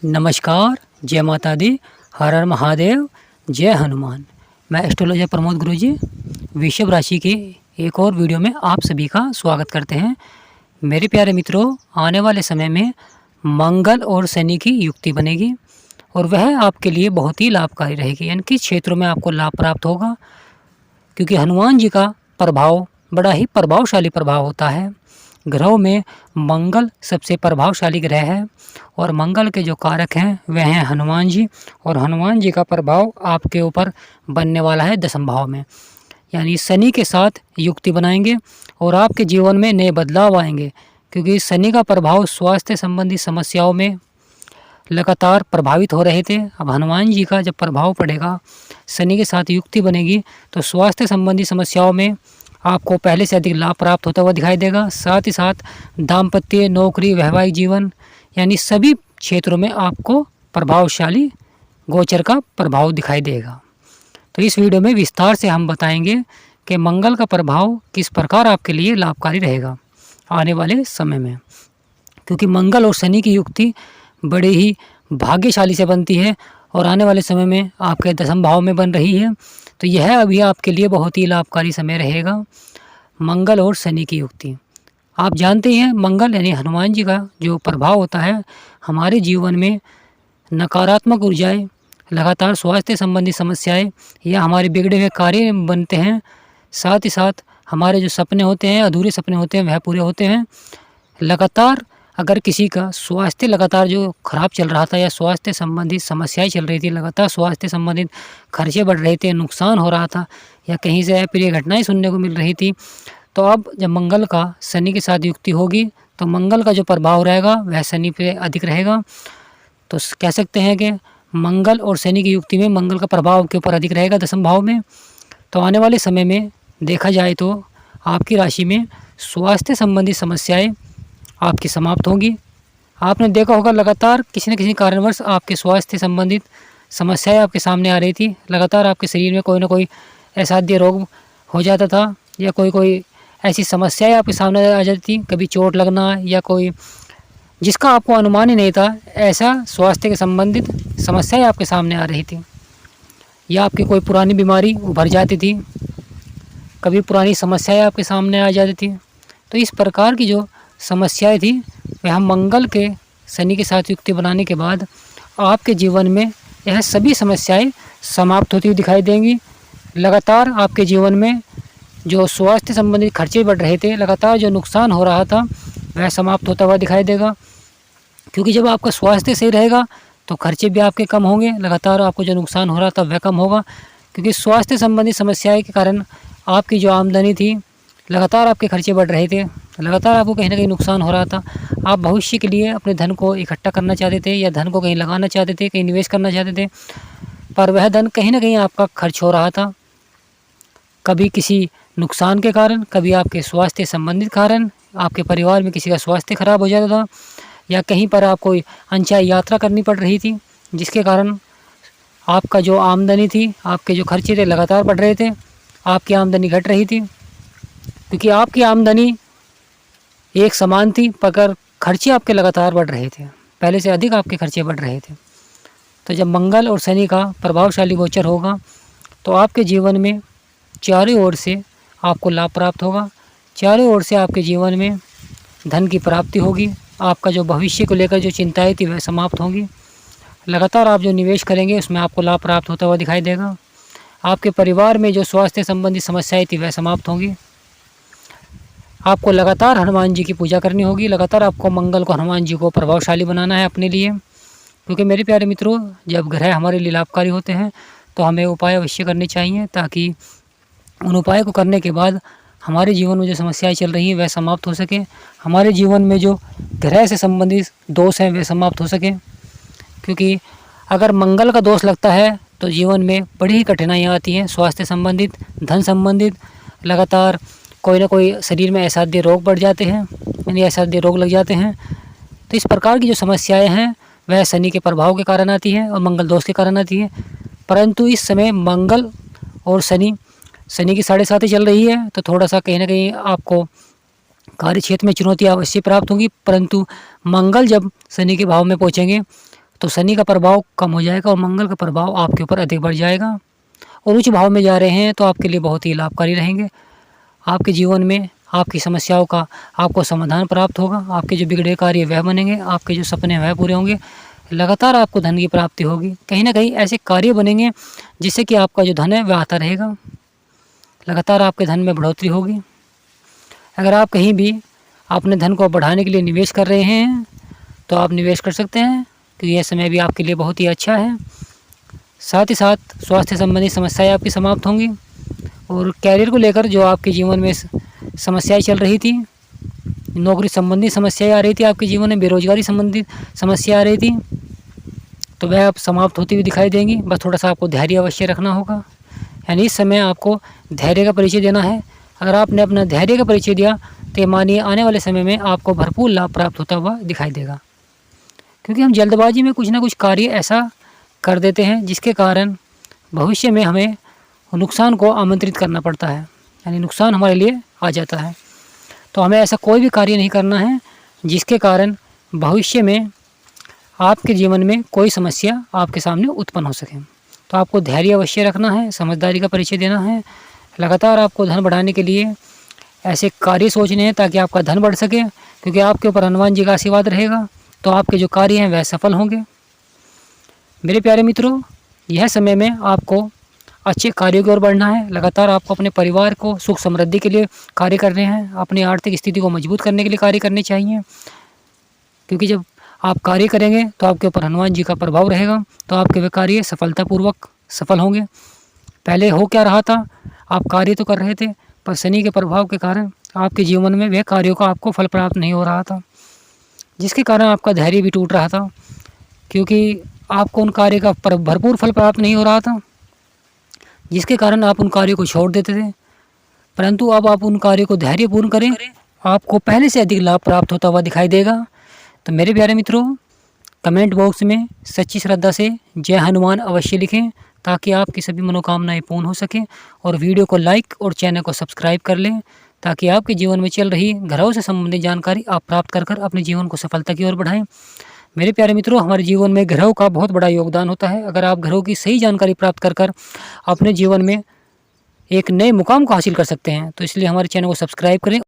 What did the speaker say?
नमस्कार, जय माता दी, हर हर महादेव, जय हनुमान। मैं एस्ट्रोलॉजर प्रमोद गुरुजी वृषभ राशि के एक और वीडियो में आप सभी का स्वागत करते हैं। मेरे प्यारे मित्रों, आने वाले समय में मंगल और शनि की युक्ति बनेगी और वह आपके लिए बहुत ही लाभकारी रहेगी, यानी कि क्षेत्रों में आपको लाभ प्राप्त होगा, क्योंकि हनुमान जी का प्रभाव बड़ा ही प्रभावशाली प्रभाव होता है। ग्रहों में मंगल सबसे प्रभावशाली ग्रह है और मंगल के जो कारक हैं वह हैं हनुमान जी, और हनुमान जी का प्रभाव आपके ऊपर बनने वाला है 10वें भाव में, यानी शनि के साथ युक्ति बनाएंगे और आपके जीवन में नए बदलाव आएंगे। क्योंकि शनि का प्रभाव स्वास्थ्य संबंधी समस्याओं में लगातार प्रभावित हो रहे थे। अब हनुमान जी का जब प्रभाव पड़ेगा, शनि के साथ युक्ति बनेगी, तो स्वास्थ्य संबंधी समस्याओं में आपको पहले से अधिक लाभ प्राप्त होता हुआ दिखाई देगा। साथ ही साथ दाम्पत्य, नौकरी, वैवाहिक जीवन, यानी सभी क्षेत्रों में आपको प्रभावशाली गोचर का प्रभाव दिखाई देगा। तो इस वीडियो में विस्तार से हम बताएंगे कि मंगल का प्रभाव किस प्रकार आपके लिए लाभकारी रहेगा आने वाले समय में, क्योंकि मंगल और शनि की युक्ति बड़े ही भाग्यशाली से बनती है और आने वाले समय में आपके 10वें भाव में बन रही है। तो यह अभी आपके लिए बहुत ही लाभकारी समय रहेगा, मंगल और शनि की युक्ति। आप जानते हैं मंगल यानी हनुमान जी का जो प्रभाव होता है, हमारे जीवन में नकारात्मक ऊर्जाएं, लगातार स्वास्थ्य संबंधी समस्याएं या हमारे बिगड़े हुए कार्य बनते हैं। साथ ही साथ हमारे जो सपने होते हैं, अधूरे सपने होते हैं, वह पूरे होते हैं। लगातार अगर किसी का स्वास्थ्य लगातार जो खराब चल रहा था या स्वास्थ्य संबंधित समस्याएं चल रही थी, लगातार स्वास्थ्य संबंधित खर्चे बढ़ रहे थे, नुकसान हो रहा था या कहीं से अप्रिय घटनाएं सुनने को मिल रही थी, तो अब जब मंगल का शनि के साथ युक्ति होगी तो मंगल का जो प्रभाव रहेगा वह शनि पे अधिक रहेगा। तो कह सकते हैं कि मंगल और शनि की युक्ति में मंगल का प्रभाव के ऊपर अधिक रहेगा 10वें भाव में। तो आने वाले समय में देखा जाए तो आपकी राशि में स्वास्थ्य संबंधी समस्याएं आपकी समाप्त होंगी। आपने देखा होगा लगातार किसी न किसी कारणवश आपके स्वास्थ्य संबंधित समस्याएं आपके सामने आ रही थी। लगातार आपके शरीर में कोई ना कोई असाध्य रोग हो जाता था या कोई ऐसी समस्याएं आपके सामने आ जाती थी, कभी चोट लगना या कोई जिसका आपको अनुमान ही नहीं था, ऐसा स्वास्थ्य के संबंधित समस्याएं आपके सामने आ रही थी, या आपकी कोई पुरानी बीमारी उभर जाती थी, कभी पुरानी समस्याएं आपके सामने आ जाती थी। तो इस प्रकार की जो समस्याएं थी वह मंगल के शनि के साथ युक्ति बनाने के बाद आपके जीवन में यह सभी समस्याएं समाप्त होती हुई दिखाई देंगी। लगातार आपके जीवन में जो स्वास्थ्य संबंधित खर्चे बढ़ रहे थे, लगातार जो नुकसान हो रहा था, वह समाप्त होता हुआ दिखाई देगा। क्योंकि जब आपका स्वास्थ्य सही रहेगा तो खर्चे भी आपके कम होंगे, लगातार आपको जो नुकसान हो रहा था वह कम होगा। क्योंकि स्वास्थ्य संबंधी समस्याएं के कारण आपकी जो आमदनी थी, लगातार आपके खर्चे बढ़ रहे थे, लगातार आपको कहीं ना कहीं नुकसान हो रहा था। आप भविष्य के लिए अपने धन को इकट्ठा करना चाहते थे या धन को कहीं लगाना चाहते थे, कहीं निवेश करना चाहते थे, पर वह धन कहीं ना कहीं आपका खर्च हो रहा था, कभी किसी नुकसान के कारण, कभी आपके स्वास्थ्य संबंधित कारण, आपके परिवार में किसी का स्वास्थ्य खराब हो जाता था, या कहीं पर आपको अनचाही यात्रा करनी पड़ रही थी, जिसके कारण आपका जो आमदनी थी, आपके जो खर्चे थे लगातार बढ़ रहे थे, आपकी आमदनी घट रही थी। क्योंकि आपकी आमदनी एक समान थी पर खर्चे आपके लगातार बढ़ रहे थे, पहले से अधिक आपके खर्चे बढ़ रहे थे। तो जब मंगल और शनि का प्रभावशाली गोचर होगा तो आपके जीवन में चारों ओर से आपको लाभ प्राप्त होगा, चारों ओर से आपके जीवन में धन की प्राप्ति होगी, आपका जो भविष्य को लेकर जो चिंताएं थी वह समाप्त होंगी। लगातार आप जो निवेश करेंगे उसमें आपको लाभ प्राप्त होता हुआ दिखाई देगा। आपके परिवार में जो स्वास्थ्य संबंधी समस्याएं थी वह समाप्त होंगी। आपको लगातार हनुमान जी की पूजा करनी होगी, लगातार आपको मंगल को, हनुमान जी को प्रभावशाली बनाना है अपने लिए। क्योंकि मेरे प्यारे मित्रों, जब ग्रह हमारे लिए लाभकारी होते हैं तो हमें उपाय अवश्य करने चाहिए, ताकि उन उपाय को करने के बाद हमारे जीवन में जो समस्याएं चल रही हैं वह समाप्त हो सके, हमारे जीवन में जो ग्रह से संबंधित दोष हैं वह समाप्त हो सके। क्योंकि अगर मंगल का दोष लगता है तो जीवन में बड़ी ही कठिनाइयाँ आती हैं, स्वास्थ्य संबंधित, धन संबंधित, लगातार कोई ना कोई शरीर में असाध्य रोग बढ़ जाते हैं, यानी असाध्य रोग लग जाते हैं। तो इस प्रकार की जो समस्याएं हैं वह शनि के प्रभाव के कारण आती हैं और मंगल दोष के कारण आती है। परंतु इस समय मंगल और शनि की 7.5 चल रही है, तो थोड़ा सा कहीं ना कहीं आपको कार्य क्षेत्र में चुनौतियाँ अवश्य प्राप्त होंगी। परंतु मंगल जब शनि के भाव में पहुँचेंगे तो शनि का प्रभाव कम हो जाएगा और मंगल का प्रभाव आपके ऊपर अधिक बढ़ जाएगा। और उच्च भाव में जा रहे हैं तो आपके लिए बहुत ही लाभकारी रहेंगे। आपके जीवन में आपकी समस्याओं का आपको समाधान प्राप्त होगा। आपके जो बिगड़े कार्य वह बनेंगे, आपके जो सपने वह पूरे होंगे। लगातार आपको धन की प्राप्ति होगी। कहीं ना कहीं ऐसे कार्य बनेंगे जिससे कि आपका जो धन है वह आता रहेगा। लगातार आपके धन में बढ़ोतरी होगी। अगर आप कहीं भी अपने धन को बढ़ाने के लिए निवेश कर रहे हैं तो आप निवेश कर सकते हैं, क्योंकि यह समय भी आपके लिए बहुत ही अच्छा है। साथ ही साथ स्वास्थ्य संबंधी समस्याएं आपकी समाप्त होंगी। और कैरियर को लेकर जो आपके जीवन में समस्याएं चल रही थी, नौकरी संबंधी समस्याएं आ रही थी, आपके जीवन में बेरोजगारी संबंधी समस्या आ रही थी, तो वह अब समाप्त होती हुई दिखाई देंगी। बस थोड़ा सा आपको धैर्य अवश्य रखना होगा। यानी इस समय आपको धैर्य का परिचय देना है। अगर आपने अपना धैर्य का परिचय दिया तो मानिए आने वाले समय में आपको भरपूर लाभ प्राप्त होता हुआ दिखाई देगा। क्योंकि हम जल्दबाजी में कुछ ना कुछ कार्य ऐसा कर देते हैं जिसके कारण भविष्य में हमें नुकसान को आमंत्रित करना पड़ता है, यानी नुकसान हमारे लिए आ जाता है। तो हमें ऐसा कोई भी कार्य नहीं करना है जिसके कारण भविष्य में आपके जीवन में कोई समस्या आपके सामने उत्पन्न हो सके। तो आपको धैर्य अवश्य रखना है, समझदारी का परिचय देना है। लगातार आपको धन बढ़ाने के लिए ऐसे कार्य सोचने हैं ताकि आपका धन बढ़ सके, क्योंकि आपके ऊपर हनुमान जी का आशीर्वाद रहेगा तो आपके जो कार्य हैं वह सफल होंगे। मेरे प्यारे मित्रों, यह समय में आपको अच्छे कार्यों की ओर बढ़ना है। लगातार आपको अपने परिवार को सुख समृद्धि के लिए कार्य करने हैं, अपनी आर्थिक स्थिति को मजबूत करने के लिए कार्य करने चाहिए। क्योंकि जब आप कार्य करेंगे तो आपके ऊपर हनुमान जी का प्रभाव रहेगा, तो आपके वे कार्य सफलतापूर्वक सफल होंगे। पहले हो क्या रहा था, आप कार्य तो कर रहे थे पर शनि के प्रभाव के कारण आपके जीवन में वह कार्यों का आपको फल प्राप्त नहीं हो रहा था, जिसके कारण आपका धैर्य भी टूट रहा था, क्योंकि आपको उन कार्य का भरपूर फल प्राप्त नहीं हो रहा था, जिसके कारण आप उन कार्यों को छोड़ देते थे। परंतु अब आप उन कार्यों को धैर्यपूर्ण करें, आपको पहले से अधिक लाभ प्राप्त होता हुआ दिखाई देगा। तो मेरे प्यारे मित्रों, कमेंट बॉक्स में सच्ची श्रद्धा से जय हनुमान अवश्य लिखें ताकि आपकी सभी मनोकामनाएं पूर्ण हो सकें। और वीडियो को लाइक और चैनल को सब्सक्राइब कर लें ताकि आपके जीवन में चल रही ग्रहों से संबंधित जानकारी आप प्राप्त कर अपने जीवन को सफलता की ओर बढ़ाएं। मेरे प्यारे मित्रों, हमारे जीवन में ग्रहों का बहुत बड़ा योगदान होता है। अगर आप ग्रहों की सही जानकारी प्राप्त कर अपने जीवन में एक नए मुकाम को हासिल कर सकते हैं, तो इसलिए हमारे चैनल को सब्सक्राइब करें।